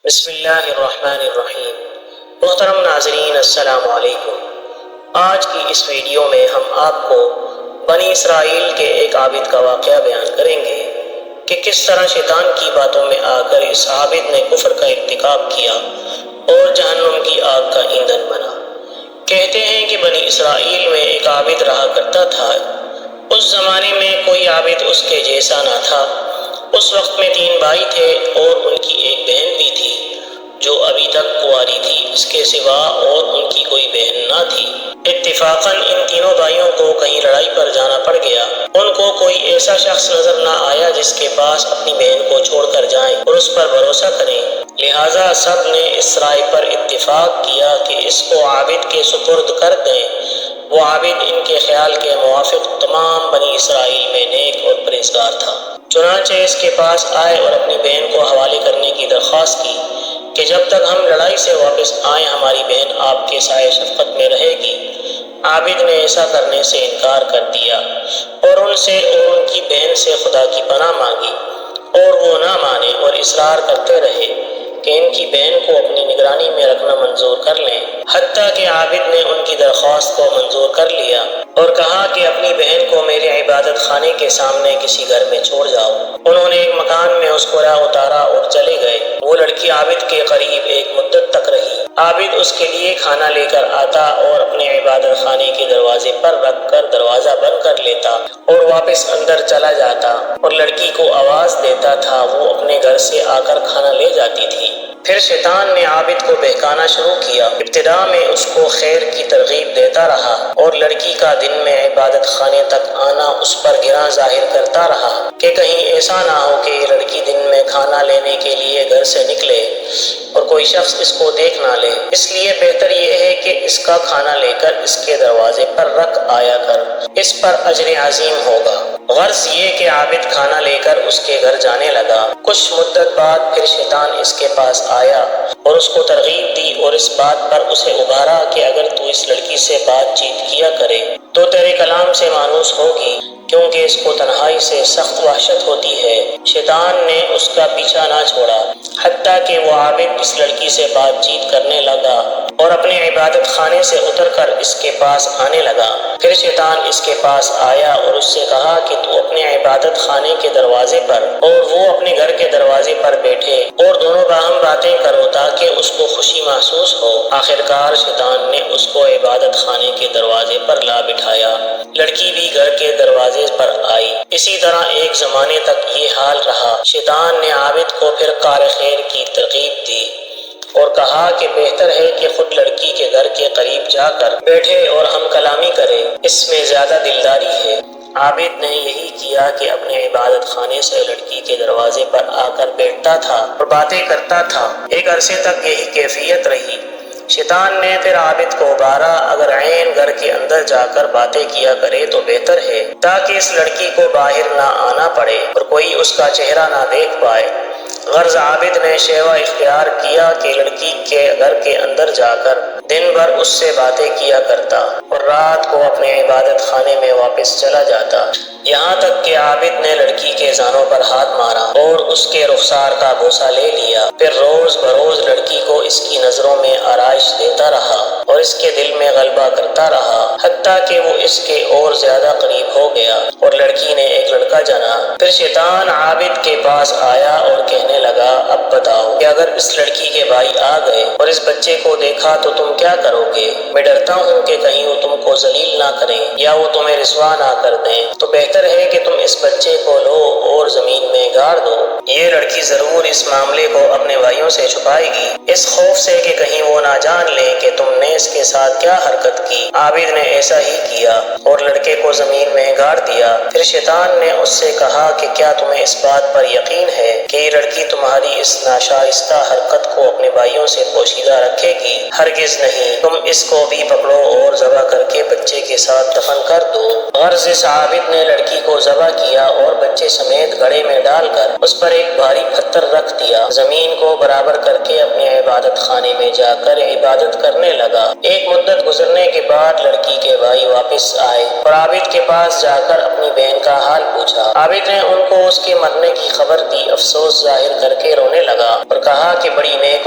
بسم اللہ الرحمن الرحیم۔ محترم ناظرین السلام علیکم۔ آج کی اس ویڈیو میں ہم آپ کو بنی اسرائیل کے ایک عابد کا واقعہ بیان کریں گے کہ کس طرح شیطان کی باتوں میں آ کر اس عابد نے کفر کا ارتکاب کیا اور جہنم کی آگ کا ایندھن بنا۔ کہتے ہیں کہ بنی اسرائیل میں ایک عابد رہا کرتا تھا۔ اس زمانے میں کوئی عابد اس کے جیسا نہ تھا۔ اس وقت میں 3 بھائی تھے اور ان کی ایک بہن بھی تھی جو ابھی تک کنواری تھی، اس کے سوا اور ان کی کوئی بہن نہ تھی۔ اتفاقاً ان تینوں بھائیوں کو کہیں لڑائی پر جانا پڑ گیا۔ ان کو کوئی ایسا شخص نظر نہ آیا جس کے پاس اپنی بہن کو چھوڑ کر جائیں اور اس پر بھروسہ کریں، لہٰذا سب نے اس رائے پر اتفاق کیا کہ اس کو عابد کے سپرد کر دیں۔ وہ عابد ان کے خیال کے موافق تمام بنی اسرائیل میں نیک اور پرہیزگار تھا۔ چنانچہ اس کے پاس آئے اور اپنی بہن کو حوالے کرنے کی درخواست کی کہ جب تک ہم لڑائی سے واپس آئیں ہماری بہن آپ کے سائے شفقت میں رہے گی۔ عابد نے ایسا کرنے سے انکار کر دیا اور ان سے اور ان کی بہن سے خدا کی پناہ مانگی، اور وہ نہ مانے اور اصرار کرتے رہے کہ ان کی بہن کو اپنی نگرانی میں رکھنا منظور کر لیں، حتیٰ کہ عابد نے ان کی درخواست کو منظور کر لیا اور کہا کہ اپنی بہن کو میرے عبادت خانے کے سامنے کسی گھر میں چھوڑ جاؤ۔ انہوں نے ایک مکان میں اس کو راہ اتارا اور چلے گئے۔ وہ لڑکی عابد کے قریب ایک مدت تک رہی۔ عابد اس کے لیے کھانا لے کر آتا اور اپنے عبادت خانے کے دروازے پر رکھ کر دروازہ بند کر لیتا اور واپس اندر چلا جاتا اور لڑکی کو آواز دیتا تھا، وہ اپنے گھر سے آ کر کھانا لے جاتی تھی۔ پھر شیطان نے عابد کو بہکانا شروع کیا۔ ابتدا میں اس کو خیر کی ترغیب دیتا رہا اور لڑکی کا دن میں عبادت خانے تک آنا اس پر گراں ظاہر کرتا رہا کہ کہیں ایسا نہ ہو کہ یہ لڑکی دن میں کھانا لینے کے لیے گھر سے نکلے اور کوئی شخص اس کو دیکھ نہ لے، اس لیے بہتر یہ ہے کہ اس کا کھانا لے کر اس کے دروازے پر رکھ آیا کر، اس پر اجر عظیم ہوگا۔ غرض یہ کہ عابد کھانا لے کر اس کے گھر جانے لگا۔ کچھ مدت بعد پھر شیطان اس کے پاس آیا اور اس کو ترغیب دی اور اس بات پر اسے ابھارا کہ اگر تو اس لڑکی سے بات چیت کیا کرے تو تیرے کلام سے مانوس ہوگی، کیونکہ اس کو تنہائی سے سخت وحشت ہوتی ہے۔ شیطان نے اس کا پیچھا نہ چھوڑا حتیٰ کہ وہ عابد اس لڑکی سے بات چیت کرنے لگا اور اپنے عبادت خانے سے اتر کر اس کے پاس آنے لگا۔ پھر شیطان اس کے پاس آیا اور اس سے کہا کہ تو اپنے عبادت خانے کے دروازے پر اور وہ اپنے گھر کے دروازے پر بیٹھے اور دونوں باہم باتیں کرو تاکہ اس کو خوشی محسوس ہو۔ آخرکار شیطان نے اس کو عبادت خانے کے دروازے پر لا بٹھایا۔ لڑکی بھی گھر کے دروازے پر آئی۔ اسی طرح ایک زمانے تک یہ حال رہا۔ شیطان نے عابد کو پھر کار خیر کی ترغیب دی اور کہا کہ بہتر ہے کہ خود لڑکی کے گھر کے قریب جا کر بیٹھے اور ہم کلامی کرے، اس میں زیادہ دلداری ہے۔ عابد نے یہی کیا کہ اپنے عبادت خانے سے لڑکی کے دروازے پر آ کر بیٹھتا تھا اور باتیں کرتا تھا۔ ایک عرصے تک یہی کیفیت رہی۔ شیطان نے پھر عابد کو ابھارا، اگر عین گھر کے اندر جا کر باتیں کیا کرے تو بہتر ہے تاکہ اس لڑکی کو باہر نہ آنا پڑے اور کوئی اس کا چہرہ نہ دیکھ پائے۔ غرض عابد نے شیوہ اختیار کیا کہ لڑکی کے گھر کے اندر جا کر دن بھر اس سے باتیں کیا کرتا اور رات کو اپنے عبادت خانے میں واپس چلا جاتا، یہاں تک کہ عابد نے لڑکی کے زانوں پر ہاتھ مارا اور اس کے رخسار کا بوسہ لے لیا۔ پھر روز بروز لڑکی کو اس کی نظروں میں آرائش دیتا رہا اور اس کے دل میں غلبہ کرتا رہا، حتیٰ کہ وہ اس کے اور زیادہ قریب ہو گیا اور لڑکی نے ایک لڑکا جنا۔ پھر شیطان عابد کے پاس آیا اور کہنے لگا، اب بتاؤ کہ اگر اس لڑکی کے بھائی آ گئے اور اس بچے کو دیکھا تو تم کیا کرو گے؟ میں ڈرتا ہوں کہ کہیں وہ تم کو ذلیل نہ کریں یا وہ تمہیں رسوا نہ کر دیں، تو بہتر ہے کہ تم اس بچے کو لو اور زمین میں گاڑ دو۔ یہ لڑکی ضرور اس معاملے کو اپنے بھائیوں سے چھپائے گی، اس خوف سے کہ کہیں وہ نہ جان لیں کہ تم نے اس کے ساتھ کیا حرکت کی۔ عابد نے ایسا ہی کیا اور لڑکے کو زمین میں گاڑ دیا۔ پھر شیطان نے اس سے کہا کہ کیا تمہیں اس بات پر یقین ہے کہ یہ لڑکی تمہاری اس ناشائستہ حرکت کو اپنے بھائیوں سے پوشیدہ رکھے گی؟ ہرگز نہیں، تم اس کو بھی پکڑو اور ذبح کر کے بچے کے ساتھ دفن کر دو۔ غرض اس عابد نے لڑکی کو ذبح کیا اور بچے سمیت گھڑے میں ڈال کر اس پر ایک بھاری پتھر رکھ دیا۔ زمین کو برابر کر کے اپنے عبادت خانے میں جا کر عبادت کرنے لگا۔ ایک مدت گزرنے کے بعد لڑکی کے بھائی واپس آئے اور عابد کے پاس جا کر اپنی بہن کا حال پوچھا۔ عابد نے ان کو اس کے مرنے کی خبر دی۔ افسوس ظاہر کر کے رونے لگا اور کہا کہ بڑی نیک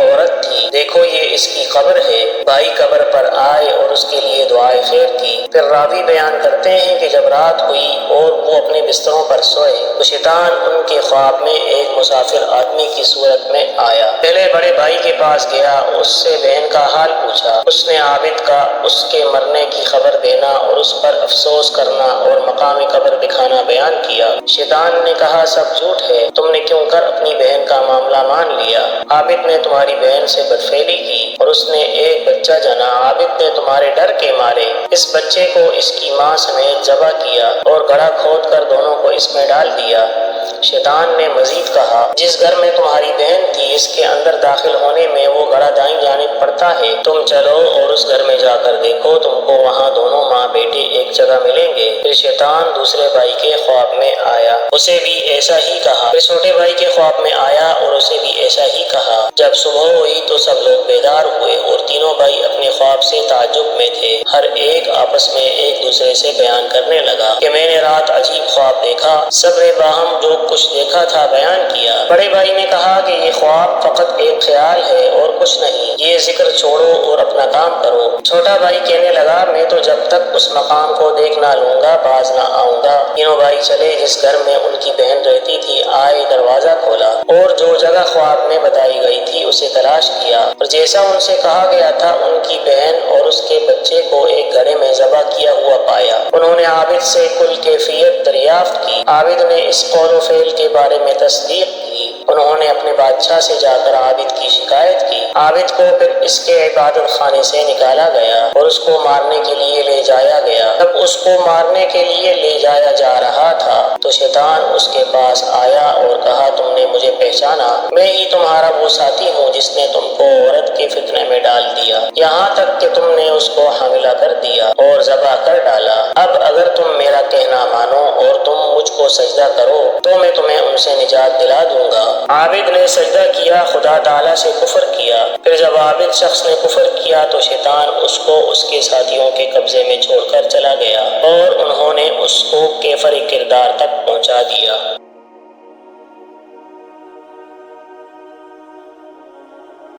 دیکھو یہ اس کی قبر ہے۔ بھائی قبر پر آئے اور اس کے لیے دعائے خیر کی۔ پھر راوی بیان کرتے ہیں کہ جب رات ہوئی اور وہ اپنے بستروں پر سوئے تو شیطان ان کے خواب میں ایک مسافر آدمی کی صورت میں آیا۔ پہلے بڑے بھائی کے پاس گیا، اس سے بہن کا حال پوچھا۔ اس نے عابد کا اس کے مرنے کی خبر دینا اور اس پر افسوس کرنا اور مقام قبر دکھانا بیان کیا۔ شیطان نے کہا سب جھوٹ ہے، تم نے کیوں کر اپنی بہن کا معاملہ مان لیا؟ عابد نے تمہاری بہن سے بدفعلی کی اور اس نے ایک بچہ جنا۔ عابد نے تمہارے ڈر کے مارے اس بچے کو اس کی ماں سمیت ذبح کیا اور گڑھا کھود کر دونوں کو اس میں ڈال دیا۔ شیطان نے مزید کہا جس گھر میں تمہاری بہن تھی اس کے اندر داخل ہونے میں وہ گڑھا دائیں جانب پڑتا ہے، تم چلو اور اس گھر میں جا کر دیکھو، تم کو وہاں دونوں ماں بیٹے ایک جگہ ملیں گے۔ پھر شیطان دوسرے بھائی کے خواب میں آیا، اسے بھی ایسا ہی کہا۔ پھر چھوٹے بھائی کے خواب میں آیا اور اسے بھی ایسا ہی کہا۔ جب صبح ہوئی تو سب لوگ بیدار ہوئے اور تینوں بھائی اپنے خواب سے تعجب میں تھے۔ ہر ایک آپس میں ایک دوسرے سے بیان کرنے لگا کہ میں نے رات عجیب خواب دیکھا۔ سب نے باہم جو کچھ دیکھا تھا بیان کیا۔ بڑے بھائی نے کہا کہ یہ خواب فقط ایک خیال ہے اور کچھ نہیں، یہ ذکر چھوڑو اور اپنا کام کرو۔ چھوٹا بھائی کہنے لگا میں تو جب تک اس مقام کو دیکھ نہ لوں گا باز نہ آؤں گا۔ تینوں بھائی چلے جس گھر میں ان کی بہن رہتی تھی، آئے دروازہ کھولا اور جو جگہ خواب میں بتائی گئی تھی اسے تلاش کیا اور جیسا ان سے کہا گیا تھا ان کی بہن اور اس کے بچے کو ایک گڑھے میں ذبح کیا ہوا پایا۔ انہوں نے عابد سے کل کیفیت دریافت کی۔ عابد نے اس قول و فعل کے بارے میں تصدیق کی۔ انہوں نے اپنے بادشاہ سے جا کر عابد کی شکایت کی۔ عابد کو پھر اس کے عبادت خانے سے نکالا گیا اور اس کو مارنے کے لیے لے جایا گیا۔ جب اس کو مارنے کے لیے لے جایا جا رہا تھا تو شیطان اس کے پاس آیا اور کہا تم نے مجھے پہچانا، میں ہی تمہارا وہ ساتھی ہوں جس نے تم کو عورت کے فتنے میں ڈال دیا، یہاں تک کہ تم نے اس کو حاملہ کر دیا اور ذبح کر ڈالا۔ اب اگر تم میرا کہنا مانو اور تم مجھ کو سجدہ کرو تو میں تمہیں ان سے نجات دلا دوں گا۔ عابد نے سجدہ کیا، خدا تعالیٰ سے کفر کیا۔ پھر جب عابد شخص نے کفر کیا تو شیطان اس کو اس کے ساتھیوں کے قبضے میں چھوڑ کر چلا گیا اور انہوں نے اس کو کیفر کردار تک پہنچا دیا۔